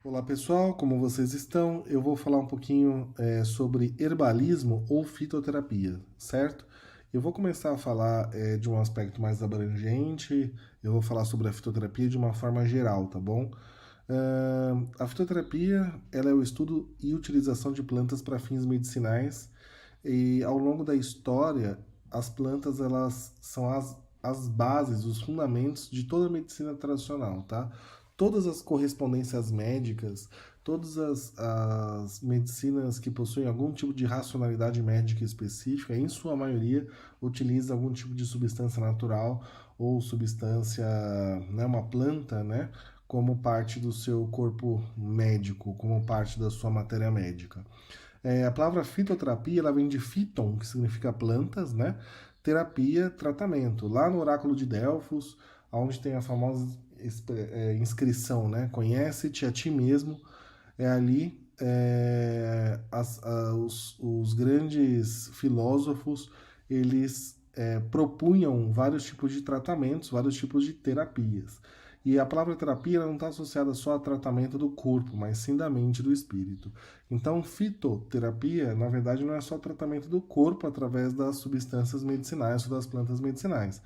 Olá pessoal, como vocês estão? Eu vou falar um pouquinho sobre herbalismo ou fitoterapia, certo? Eu vou começar a falar de um aspecto mais abrangente, eu vou falar sobre a fitoterapia de uma forma geral, tá bom? A fitoterapia ela é o estudo e utilização de plantas para fins medicinais e ao longo da história as plantas elas são as bases, os fundamentos de toda a medicina tradicional, tá? Todas as correspondências médicas, todas as medicinas que possuem algum tipo de racionalidade médica específica, em sua maioria, utilizam algum tipo de substância natural ou substância, né, uma planta, né, como parte do seu corpo médico, como parte da sua matéria médica. A palavra fitoterapia ela vem de fiton, que significa plantas, né? Terapia, tratamento. Lá no oráculo de Delfos, onde tem a famosa inscrição, né? Conhece-te a ti mesmo. É ali os grandes filósofos eles propunham vários tipos de tratamentos, vários tipos de terapias. E a palavra terapia não está associada só a tratamento do corpo, mas sim da mente e do espírito. Então, fitoterapia, na verdade, não é só tratamento do corpo através das substâncias medicinais ou das plantas medicinais,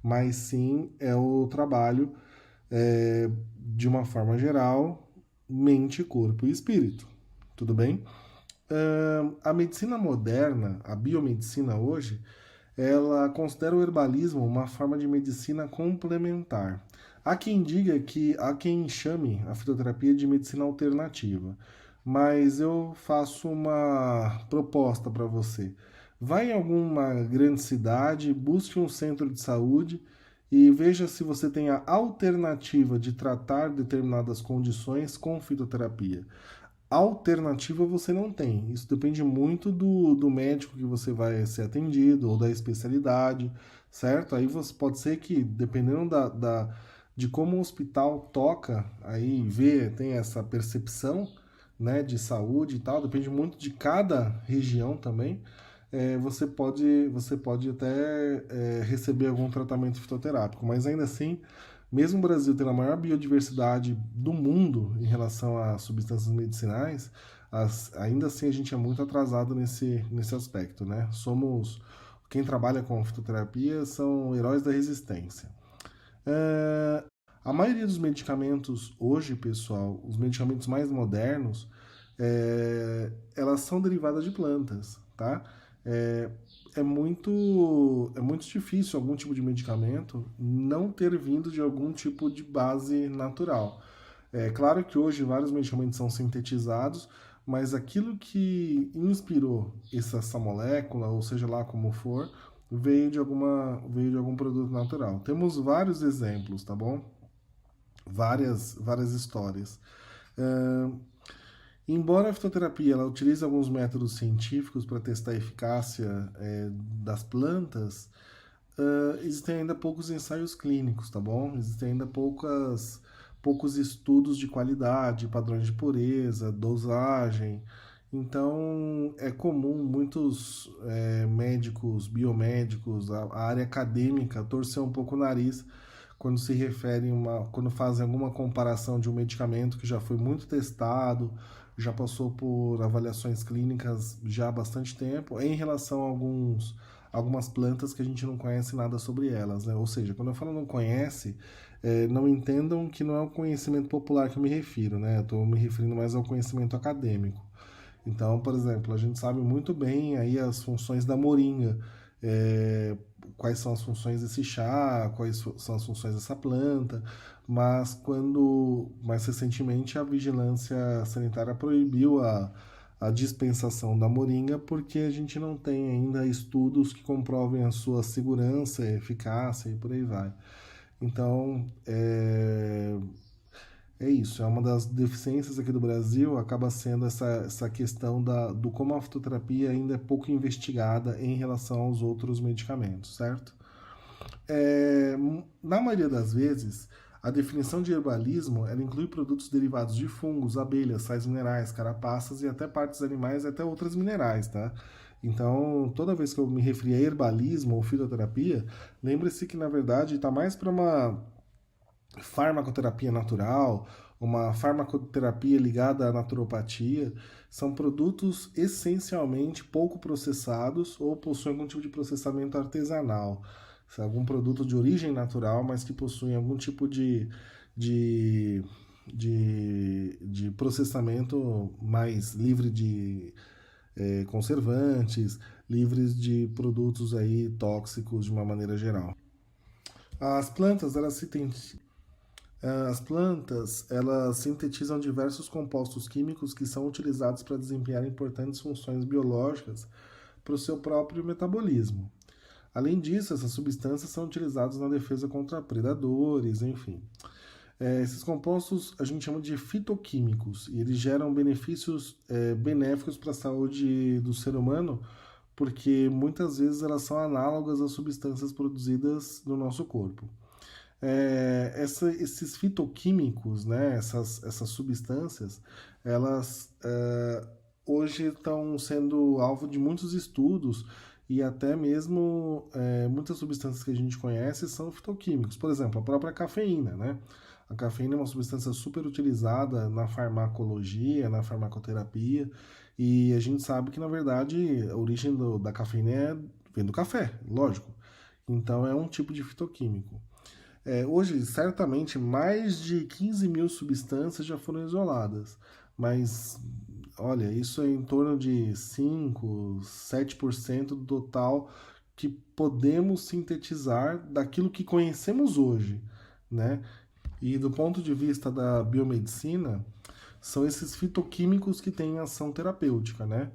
mas sim é o trabalho de uma forma geral, mente, corpo e espírito. Tudo bem? A medicina moderna, a biomedicina hoje, ela considera o herbalismo uma forma de medicina complementar. Há quem diga que, há quem chame a fitoterapia de medicina alternativa, mas eu faço uma proposta para você. Vá em alguma grande cidade, busque um centro de saúde e veja se você tem a alternativa de tratar determinadas condições com fitoterapia. Alternativa você não tem. Isso depende muito do médico que você vai ser atendido ou da especialidade, certo? Aí você pode ser que, dependendo de como o hospital toca, aí vê, tem essa percepção, né, de saúde e tal, depende muito de cada região também. Você pode até receber algum tratamento fitoterápico, mas ainda assim mesmo o Brasil tendo a maior biodiversidade do mundo em relação a substâncias medicinais, ainda assim a gente é muito atrasado nesse aspecto, né? Quem trabalha com fitoterapia são heróis da resistência. É, a maioria dos medicamentos hoje, pessoal, os medicamentos mais modernos, elas são derivadas de plantas, tá? É, é muito difícil algum tipo de medicamento não ter vindo de algum tipo de base natural. É claro que hoje vários medicamentos são sintetizados, mas aquilo que inspirou essa molécula, ou seja lá como for, veio de algum produto natural. Temos vários exemplos, tá bom? Várias histórias. Uh, Embora a fitoterapia ela utilize alguns métodos científicos para testar a eficácia das plantas, existem ainda poucos ensaios clínicos, tá bom? Existem ainda poucos estudos de qualidade, padrões de pureza, dosagem. Então, é comum muitos médicos, biomédicos, a área acadêmica torcer um pouco o nariz quando se refere quando fazem alguma comparação de um medicamento que já foi muito testado, já passou por avaliações clínicas já há bastante tempo, em relação a algumas plantas que a gente não conhece nada sobre elas, né? Ou seja, quando eu falo não conhece, não entendam que não é o conhecimento popular que eu me refiro, né? Eu estou me referindo mais ao conhecimento acadêmico. Então, por exemplo, a gente sabe muito bem aí as funções da moringa, é, quais são as funções desse chá, quais são as funções dessa planta, mas mais recentemente a vigilância sanitária proibiu a dispensação da moringa porque a gente não tem ainda estudos que comprovem a sua segurança, eficácia e por aí vai. Então, é isso, é uma das deficiências aqui do Brasil, acaba sendo essa questão do como a fitoterapia ainda é pouco investigada em relação aos outros medicamentos, certo? É, na maioria das vezes, a definição de herbalismo ela inclui produtos derivados de fungos, abelhas, sais minerais, carapaças e até partes animais e até outras minerais, tá? Então, toda vez que eu me referi a herbalismo ou fitoterapia, lembre-se que na verdade está mais para uma farmacoterapia natural uma farmacoterapia ligada à naturopatia, são produtos essencialmente pouco processados ou possuem algum tipo de processamento artesanal. Algum produto de origem natural, mas que possuem algum tipo de, de processamento mais livre de conservantes, livres de produtos aí tóxicos de uma maneira geral. As plantas, elas sintetizam diversos compostos químicos que são utilizados para desempenhar importantes funções biológicas para o seu próprio metabolismo. Além disso, essas substâncias são utilizadas na defesa contra predadores, enfim. Esses compostos a gente chama de fitoquímicos e eles geram benefícios benéficos para a saúde do ser humano, porque muitas vezes elas são análogas às substâncias produzidas no nosso corpo. Esses fitoquímicos, né, essas substâncias, elas hoje estão sendo alvo de muitos estudos e até mesmo muitas substâncias que a gente conhece são fitoquímicos. Por exemplo, a própria cafeína, né? A cafeína é uma substância super utilizada na farmacologia, na farmacoterapia, e a gente sabe que, na verdade, a origem da cafeína vem do café, lógico. Então, é um tipo de fitoquímico. Hoje, certamente, mais de 15 mil substâncias já foram isoladas, mas, olha, isso é em torno de 5, 7% do total que podemos sintetizar daquilo que conhecemos hoje, né? E do ponto de vista da biomedicina, são esses fitoquímicos que têm ação terapêutica, né?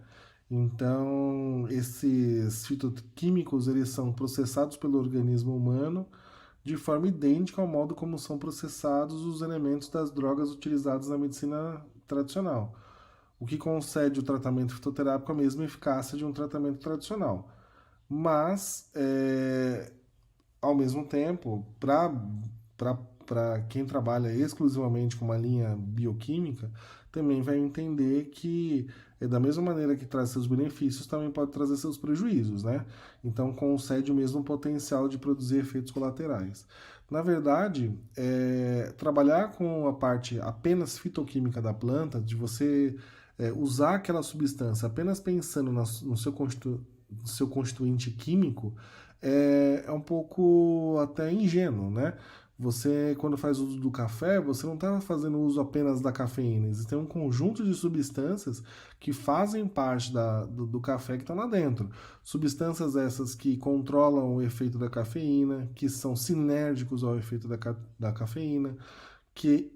Então, esses fitoquímicos, eles são processados pelo organismo humano de forma idêntica ao modo como são processados os elementos das drogas utilizadas na medicina tradicional, o que concede o tratamento fitoterápico a mesma eficácia de um tratamento tradicional. Mas, ao mesmo tempo, para quem trabalha exclusivamente com uma linha bioquímica, também vai entender que, da mesma maneira que traz seus benefícios, também pode trazer seus prejuízos, né? Então, concede o mesmo potencial de produzir efeitos colaterais. Na verdade, trabalhar com a parte apenas fitoquímica da planta, de você usar aquela substância apenas pensando no seu constituinte químico, é um pouco até ingênuo, né? Você, quando faz uso do café, você não está fazendo uso apenas da cafeína. Existem um conjunto de substâncias que fazem parte do café que estão lá dentro. Substâncias essas que controlam o efeito da cafeína, que são sinérgicos ao efeito da cafeína, que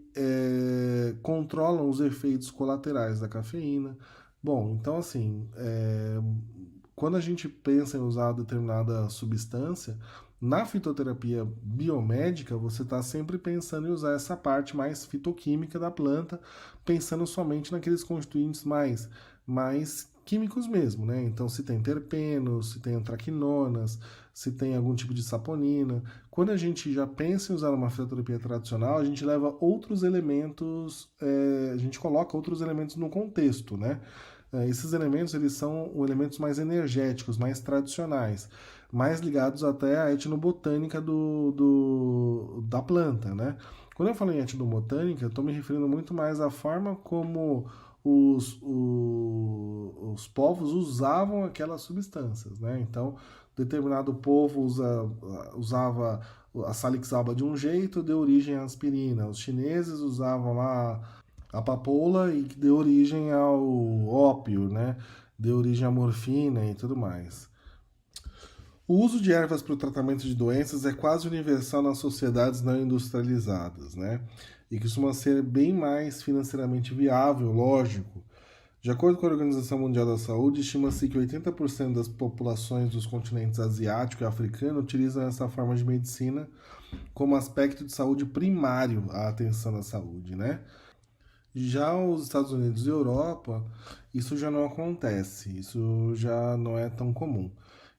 controlam os efeitos colaterais da cafeína. Bom, então assim, quando a gente pensa em usar determinada substância, na fitoterapia biomédica, você está sempre pensando em usar essa parte mais fitoquímica da planta, pensando somente naqueles constituintes mais químicos mesmo, né? Então, se tem terpenos, se tem antraquinonas, se tem algum tipo de saponina. Quando a gente já pensa em usar uma fitoterapia tradicional, a gente leva outros elementos, a gente coloca outros elementos no contexto, né? Esses elementos, eles são elementos mais energéticos, mais tradicionais, mais ligados até à etnobotânica da planta, né? Quando eu falo em etnobotânica, eu estou me referindo muito mais à forma como os povos usavam aquelas substâncias, né? Então, determinado povo usava a salix alba de um jeito, deu origem à aspirina. Os chineses usavam lá a papoula e que deu origem ao ópio, né? Deu origem à morfina e tudo mais. O uso de ervas para o tratamento de doenças é quase universal nas sociedades não industrializadas, né? E costuma ser bem mais financeiramente viável, lógico. De acordo com a Organização Mundial da Saúde, estima-se que 80% das populações dos continentes asiático e africano utilizam essa forma de medicina como aspecto de saúde primário à atenção à saúde, né? Já os Estados Unidos e Europa, isso já não acontece, isso já não é tão comum.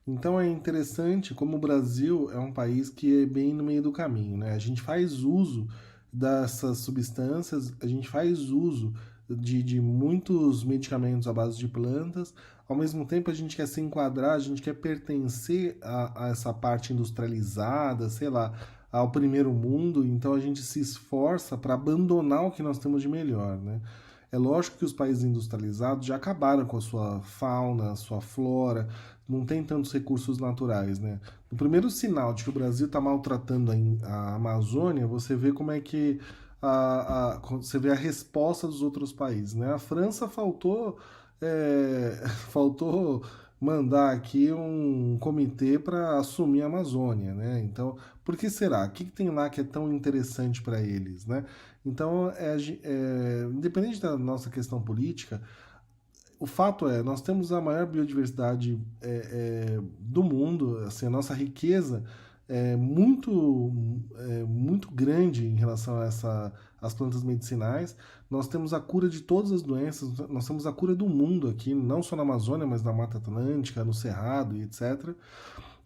Então é interessante como o Brasil é um país que é bem no meio do caminho, né? A gente faz uso dessas substâncias, a gente faz uso de muitos medicamentos à base de plantas, ao mesmo tempo a gente quer se enquadrar, a gente quer pertencer a essa parte industrializada, sei lá, ao primeiro mundo, então a gente se esforça para abandonar o que nós temos de melhor, né? É lógico que os países industrializados já acabaram com a sua fauna, a sua flora, não tem tantos recursos naturais, né? O primeiro sinal de que o Brasil está maltratando a Amazônia, você vê como é que você vê a resposta dos outros países, né? A França faltou mandar aqui um comitê para assumir a Amazônia, né? Então, por que será? O que tem lá que é tão interessante para eles, né? Então, independente da nossa questão política, o fato é, nós temos a maior biodiversidade do mundo, assim, a nossa riqueza muito grande em relação às plantas medicinais. Nós temos a cura de todas as doenças, nós temos a cura do mundo aqui, não só na Amazônia, mas na Mata Atlântica, no Cerrado e etc.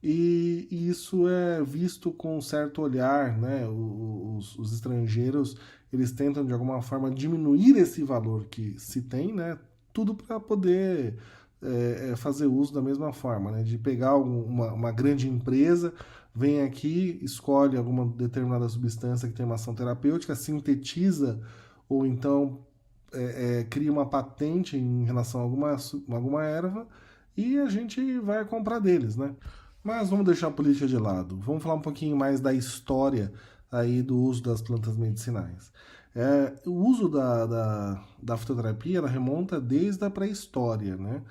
E isso é visto com um certo olhar, né? Os estrangeiros, eles tentam de alguma forma diminuir esse valor que se tem, né? Tudo para poder fazer uso da mesma forma, né? De pegar uma grande empresa, vem aqui, escolhe alguma determinada substância que tem uma ação terapêutica, sintetiza ou então cria uma patente em relação a alguma erva e a gente vai comprar deles, né? Mas vamos deixar a política de lado. Vamos falar um pouquinho mais da história aí do uso das plantas medicinais. O uso da fitoterapia ela remonta desde a pré-história, né?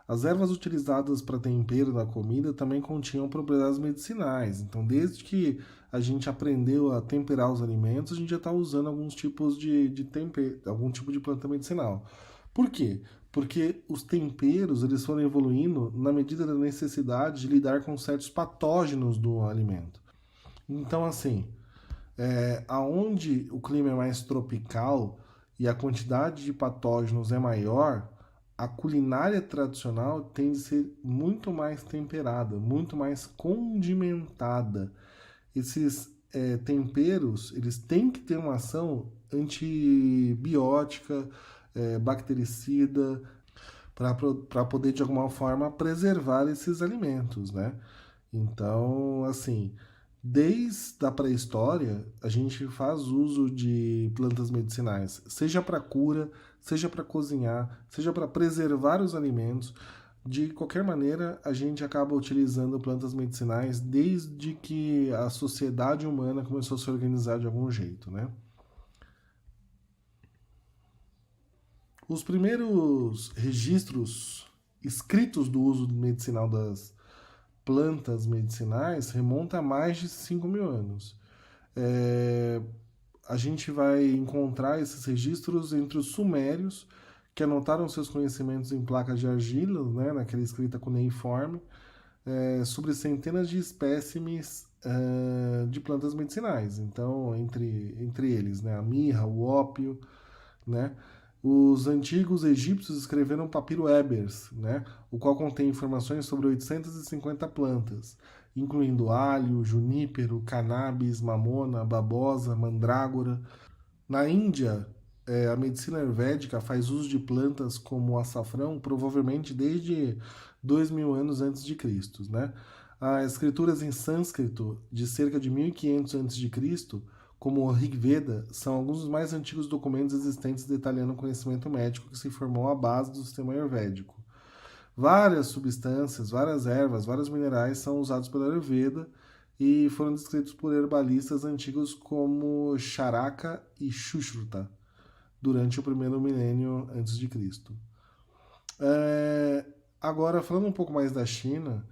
As ervas utilizadas para tempero da comida também continham propriedades medicinais. Então, desde que a gente aprendeu a temperar os alimentos, a gente já está usando alguns tipos de tempero, algum tipo de planta medicinal. Por quê? Porque os temperos eles foram evoluindo na medida da necessidade de lidar com certos patógenos do alimento. Então, assim, aonde o clima é mais tropical e a quantidade de patógenos é maior, a culinária tradicional tende a ser muito mais temperada, muito mais condimentada. Esses temperos, eles têm que ter uma ação antibiótica, bactericida, para poder de alguma forma preservar esses alimentos, né? Então, assim, desde a pré-história, a gente faz uso de plantas medicinais, seja para cura, seja para cozinhar, seja para preservar os alimentos. De qualquer maneira, a gente acaba utilizando plantas medicinais desde que a sociedade humana começou a se organizar de algum jeito, né? Os primeiros registros escritos do uso medicinal das plantas medicinais remonta a mais de 5 mil anos. É, a gente vai encontrar esses registros entre os sumérios, que anotaram seus conhecimentos em placas de argila, né, naquela escrita cuneiforme, sobre centenas de espécimes de plantas medicinais. Então, entre eles, né, a mirra, o ópio, né? Os antigos egípcios escreveram papiro Ebers, né? O qual contém informações sobre 850 plantas, incluindo alho, junípero, cannabis, mamona, babosa, mandrágora. Na Índia, a medicina ayurvédica faz uso de plantas como o açafrão, provavelmente desde 2000 anos antes de Cristo, né? As escrituras em sânscrito de cerca de 1500 antes de Cristo, como o Rig Veda, são alguns dos mais antigos documentos existentes detalhando o conhecimento médico que se formou à base do sistema ayurvédico. Várias substâncias, várias ervas, vários minerais são usados pela Ayurveda e foram descritos por herbalistas antigos como Charaka e Sushruta durante o primeiro milênio antes de Cristo. Agora, falando um pouco mais da China,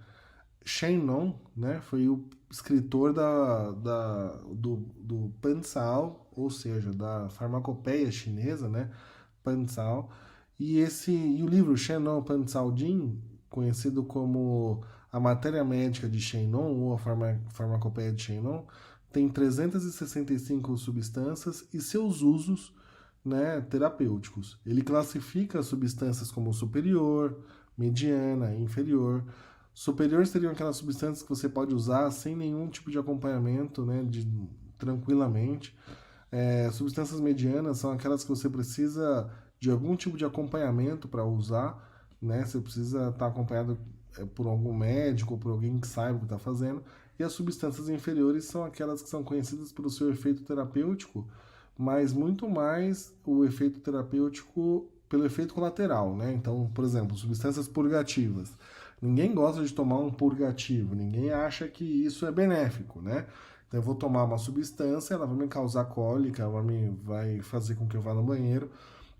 Shen Nong, né, foi o escritor do Pansal, ou seja, da farmacopeia chinesa, né, Pansal, e o livro Shennon Pansal Jin, conhecido como a matéria médica de Shennon ou a farmacopeia de Shennon, tem 365 substâncias e seus usos, né, terapêuticos. Ele classifica as substâncias como superior, mediana, inferior. Superior seriam aquelas substâncias que você pode usar sem nenhum tipo de acompanhamento, né, tranquilamente. Substâncias medianas são aquelas que você precisa de algum tipo de acompanhamento para usar, né? Você precisa estar acompanhado por algum médico, por alguém que saiba o que está fazendo. E e as substâncias inferiores são aquelas que são conhecidas pelo seu efeito terapêutico, mas muito mais o efeito terapêutico pelo efeito colateral, né? Então, por exemplo, substâncias purgativas. Ninguém gosta de tomar um purgativo, ninguém acha que isso é benéfico, né? Então eu vou tomar uma substância, ela vai me causar cólica, vai fazer com que eu vá no banheiro.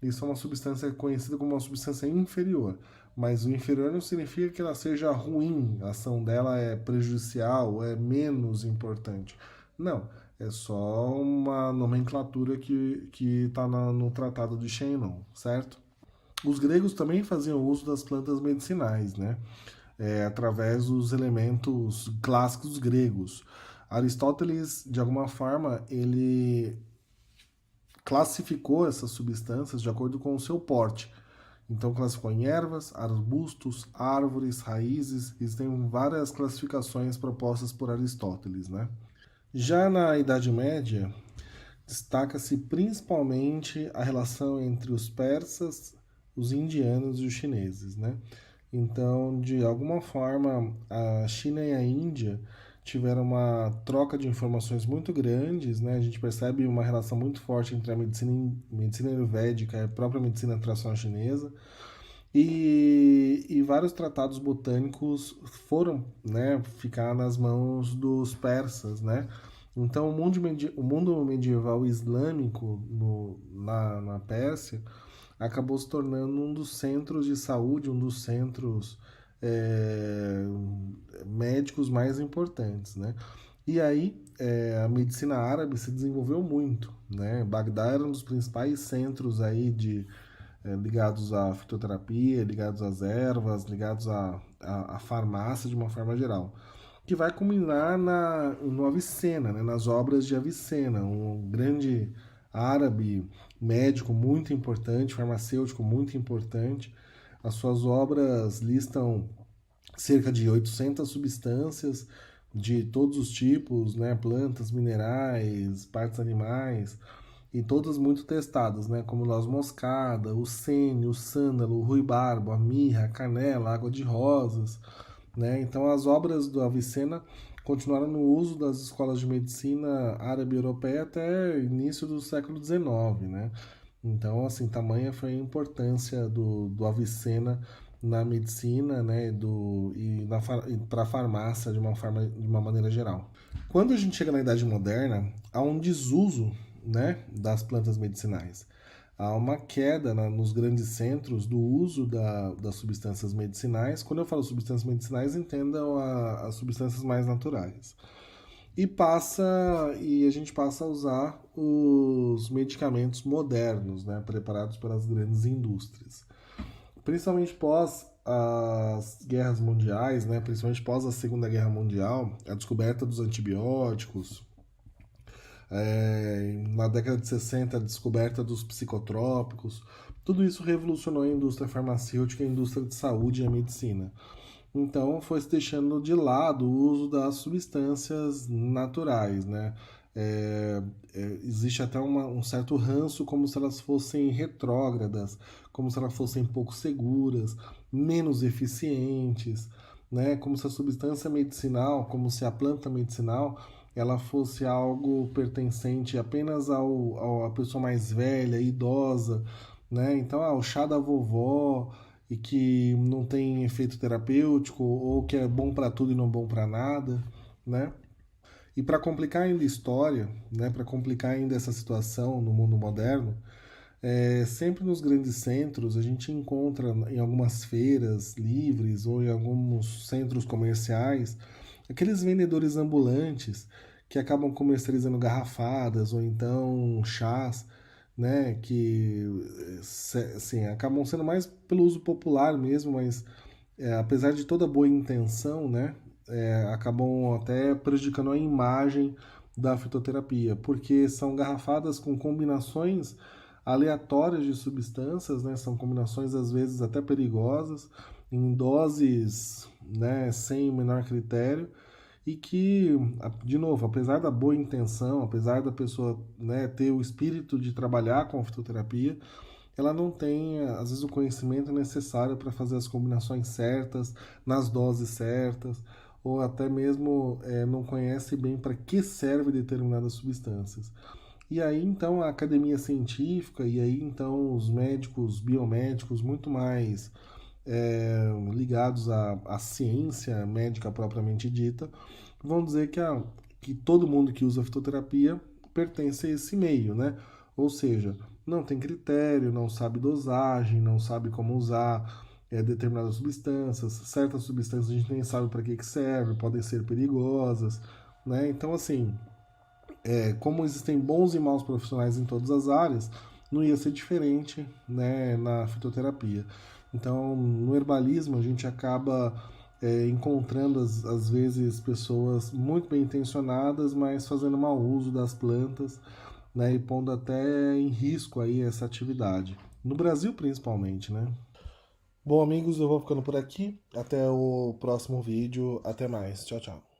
Isso é uma substância conhecida como uma substância inferior. Mas o inferior não significa que ela seja ruim, a ação dela é prejudicial, é menos importante. Não, é só uma nomenclatura que está no Tratado de Shannon, certo? Os gregos também faziam uso das plantas medicinais, né? Através dos elementos clássicos gregos. Aristóteles, de alguma forma, ele classificou essas substâncias de acordo com o seu porte. Então, classificou em ervas, arbustos, árvores, raízes. Existem várias classificações propostas por Aristóteles, né? Já na Idade Média, destaca-se principalmente a relação entre os persas, os indianos e os chineses, né? Então, de alguma forma, a China e a Índia tiveram uma troca de informações muito grandes, né? A gente percebe uma relação muito forte entre a medicina ayurvédica e a própria medicina tradicional chinesa. E vários tratados botânicos foram, né, ficar nas mãos dos persas, né? Então, o mundo medieval islâmico na Pérsia acabou se tornando um dos centros de saúde, um dos centros é, médicos mais importantes, né? E aí a medicina árabe se desenvolveu muito, né? Bagdá era um dos principais centros aí ligados à fitoterapia, ligados às ervas, ligados à farmácia de uma forma geral, que vai culminar no Avicena, né? Nas obras de Avicena, um grande árabe médico muito importante, farmacêutico muito importante. As suas obras listam cerca de 800 substâncias de todos os tipos, né? Plantas, minerais, partes animais, e todas muito testadas, né? Como noz moscada, o sênio, o sândalo, o ruibarbo, a mirra, a canela, a água de rosas, né? Então as obras do Avicena continuaram no uso das escolas de medicina árabe e europeia até início do século XIX, né? Então, assim, tamanha foi a importância do Avicena na medicina, né, e para a farmácia de uma maneira geral. Quando a gente chega na Idade Moderna, há um desuso, né, das plantas medicinais. Há uma queda nos grandes centros do uso das substâncias medicinais. Quando eu falo substâncias medicinais, entendam as substâncias mais naturais. E a gente passa a usar os medicamentos modernos, né, preparados pelas grandes indústrias. Principalmente pós as guerras mundiais, né, principalmente pós a Segunda Guerra Mundial, a descoberta dos antibióticos, na década de 60 a descoberta dos psicotrópicos, tudo isso revolucionou a indústria farmacêutica, a indústria de saúde e a medicina. Então foi se deixando de lado o uso das substâncias naturais, né? Existe até um certo ranço como se elas fossem retrógradas, como se elas fossem pouco seguras, menos eficientes, né? Como se a substância medicinal, como se a planta medicinal, ela fosse algo pertencente apenas à pessoa mais velha, idosa, né? Então, o chá da vovó e que não tem efeito terapêutico ou que é bom para tudo e não bom para nada, né? E para complicar ainda a história, né? Para complicar ainda essa situação no mundo moderno, sempre nos grandes centros a gente encontra em algumas feiras livres ou em alguns centros comerciais aqueles vendedores ambulantes que acabam comercializando garrafadas ou então chás, né, que assim, acabam sendo mais pelo uso popular mesmo, mas apesar de toda boa intenção, né, acabam até prejudicando a imagem da fitoterapia, porque são garrafadas com combinações aleatórias de substâncias, né, são combinações às vezes até perigosas, em doses, né, sem o menor critério, e que, de novo, apesar da boa intenção, apesar da pessoa, né, ter o espírito de trabalhar com a fitoterapia, ela não tem, às vezes, o conhecimento necessário para fazer as combinações certas, nas doses certas, ou até mesmo não conhece bem para que serve determinadas substâncias. E aí então a academia científica e aí então os médicos, biomédicos muito mais ligados à ciência médica propriamente dita, vão dizer que todo mundo que usa fitoterapia pertence a esse meio, né? Ou seja, não tem critério, não sabe dosagem, não sabe como usar determinadas substâncias, certas substâncias a gente nem sabe para que serve, podem ser perigosas, né? Então, assim, como existem bons e maus profissionais em todas as áreas, não ia ser diferente, né, na fitoterapia. Então, no herbalismo, a gente acaba encontrando, às vezes, pessoas muito bem intencionadas, mas fazendo mau uso das plantas, né, e pondo até em risco aí essa atividade. No Brasil, principalmente, né? Bom, amigos, eu vou ficando por aqui. Até o próximo vídeo. Até mais. Tchau, tchau.